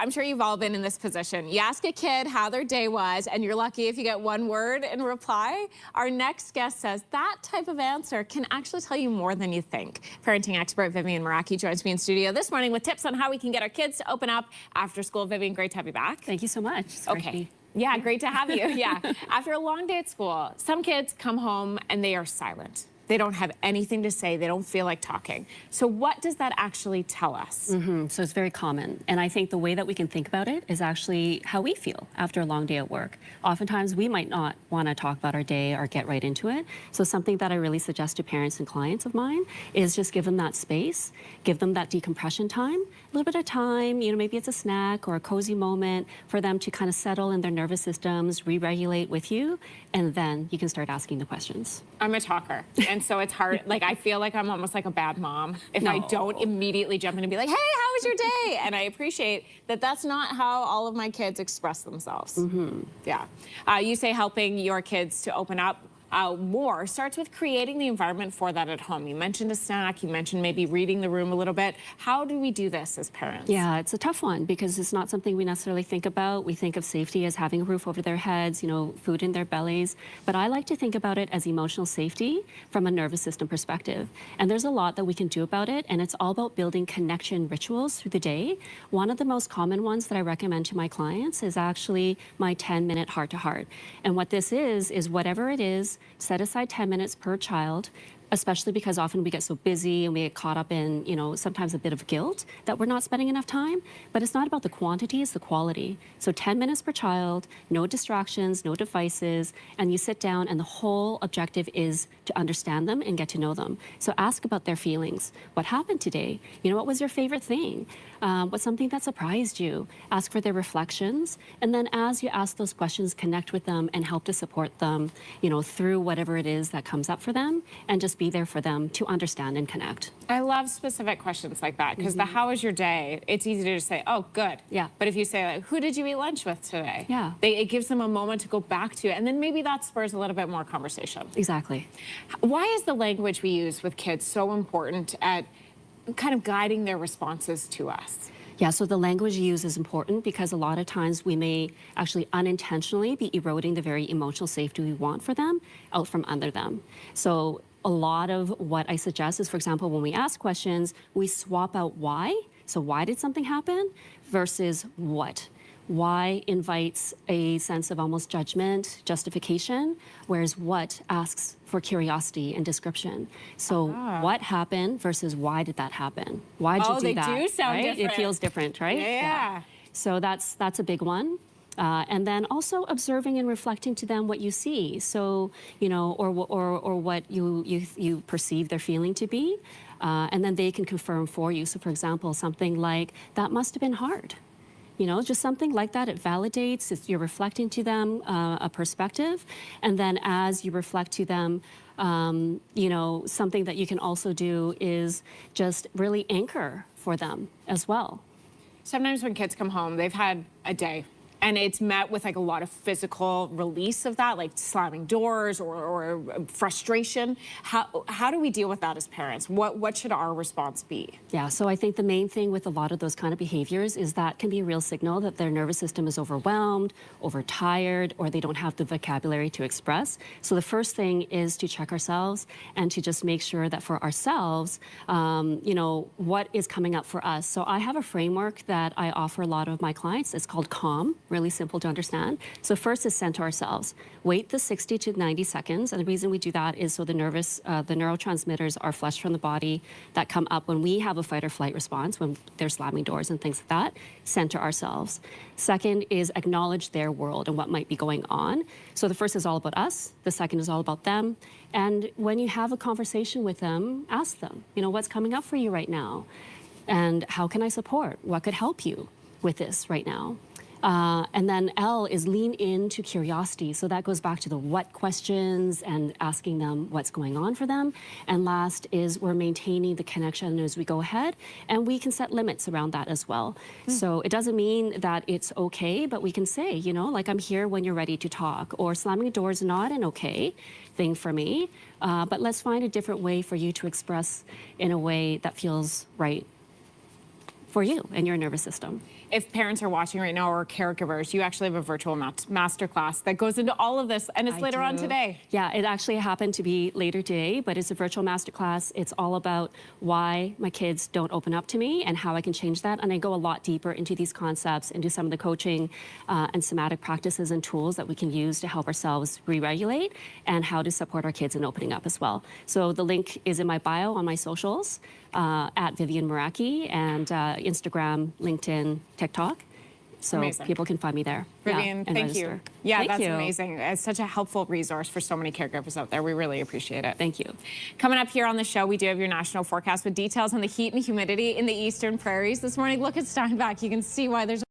I'm sure you've all been in this position. You ask a kid how their day was, and you're lucky if you get one word in reply. Our next guest says that type of answer can actually tell you more than you think. Parenting expert Vivian Meraki joins me in studio this morning with tips on how we can get our kids to open up after school. Vivian, great to have you back. Thank you so much. Okay. Yeah, great to have you. Yeah. After a long day at school, some kids come home and they are silent. They don't have anything to say. They don't feel like talking. So what does that actually tell us? So it's very common. And I think the way that we can think about it is actually how we feel after a long day at work. Oftentimes we might not want to talk about our day or get right into it. So something that I really suggest to parents and clients of mine is just give them that space, give them that decompression time, a little bit of time, maybe it's a snack or a cozy moment for them to kind of settle in their nervous systems, re-regulate with you, and then you can start asking the questions. I'm a talker. And so it's hard. Like, I feel like I'm almost like a bad mom if I don't immediately jump in and be like, hey, how was your day? And I appreciate that that's not how all of my kids express themselves. Yeah. You say helping your kids to open up more starts with creating the environment for that at home. You mentioned a snack, you mentioned maybe reading the room a little bit. How do we do this as parents? Yeah, it's a tough one because it's not something we necessarily think about. We think of safety as having a roof over their heads, food in their bellies. But I like to think about it as emotional safety from a nervous system perspective. And there's a lot that we can do about it, and it's all about building connection rituals through the day. One of the most common ones that I recommend to my clients is actually my 10-minute heart-to-heart. And what this is whatever it is, set aside 10 minutes per child, especially because often we get so busy and we get caught up in, sometimes a bit of guilt that we're not spending enough time. But it's not about the quantity, it's the quality. So 10 minutes per child, no distractions, no devices, and you sit down and the whole objective is to understand them and get to know them. So ask about their feelings. What happened today? What was your favorite thing? What's something that surprised you? Ask for their reflections. And then as you ask those questions, connect with them and help to support them, through whatever it is that comes up for them, and just be there for them to understand and connect. I love specific questions like that because the how was your day, it's easy to just say, oh, good. Yeah. But if you say, like, who did you eat lunch with today? Yeah. It gives them a moment to go back to it, and then maybe that spurs a little bit more conversation. Exactly. Why is the language we use with kids so important at kind of guiding their responses to us? Yeah, so the language you use is important because a lot of times we may actually unintentionally be eroding the very emotional safety we want for them out from under them. So a lot of what I suggest is, for example, when we ask questions, we swap out why. So why did something happen versus what? Why invites a sense of almost judgment, justification, whereas what asks for curiosity and description. So what happened versus why did that happen? Why did you do that? Oh, they do sound different. It feels different, right? Yeah. So that's a big one. And then also observing and reflecting to them what you see. So, or what you perceive their feeling to be. And then they can confirm for you. So for example, something like, that must have been hard. Just something like that. It validates, you're reflecting to them a perspective. And then as you reflect to them, something that you can also do is just really anchor for them as well. Sometimes when kids come home, they've had a day, and it's met with like a lot of physical release of that, like slamming doors or frustration. How do we deal with that as parents? What should our response be? Yeah, so I think the main thing with a lot of those kind of behaviors is that can be a real signal that their nervous system is overwhelmed, overtired, or they don't have the vocabulary to express. So the first thing is to check ourselves and to just make sure that for ourselves, what is coming up for us. So I have a framework that I offer a lot of my clients. It's called CALM. Really simple to understand. So first is center ourselves. Wait the 60 to 90 seconds. And the reason we do that is so the neurotransmitters are flushed from the body that come up when we have a fight or flight response, when they're slamming doors and things like that. Center ourselves. Second is acknowledge their world and what might be going on. So the first is all about us. The second is all about them. And when you have a conversation with them, ask them, what's coming up for you right now? And how can I support? What could help you with this right now? And then L is lean into curiosity. So that goes back to the what questions and asking them what's going on for them. And last is we're maintaining the connection as we go ahead, and we can set limits around that as well. So it doesn't mean that it's okay, but we can say, like, I'm here when you're ready to talk, or slamming a door is not an okay thing for me, but let's find a different way for you to express in a way that feels right for you and your nervous system. if parents are watching right now or caregivers, you actually have a virtual masterclass that goes into all of this, and it's later on today. Yeah, it actually happened to be later today, but it's a virtual masterclass. It's all about why my kids don't open up to me and how I can change that. And I go a lot deeper into these concepts, into some of the coaching and somatic practices and tools that we can use to help ourselves re-regulate, and how to support our kids in opening up as well. So the link is in my bio on my socials, at Vivian Meraki, and Instagram, LinkedIn, TikTok. So Amazing. people can find me there. Vivian, and thank you. register. Yeah, Thank that's you. amazing. It's such a helpful resource for so many caregivers out there. We really appreciate it. Thank you. Coming up here on the show, we do have your national forecast with details on the heat and humidity in the eastern prairies this morning. Look at Steinbach. You can see why there's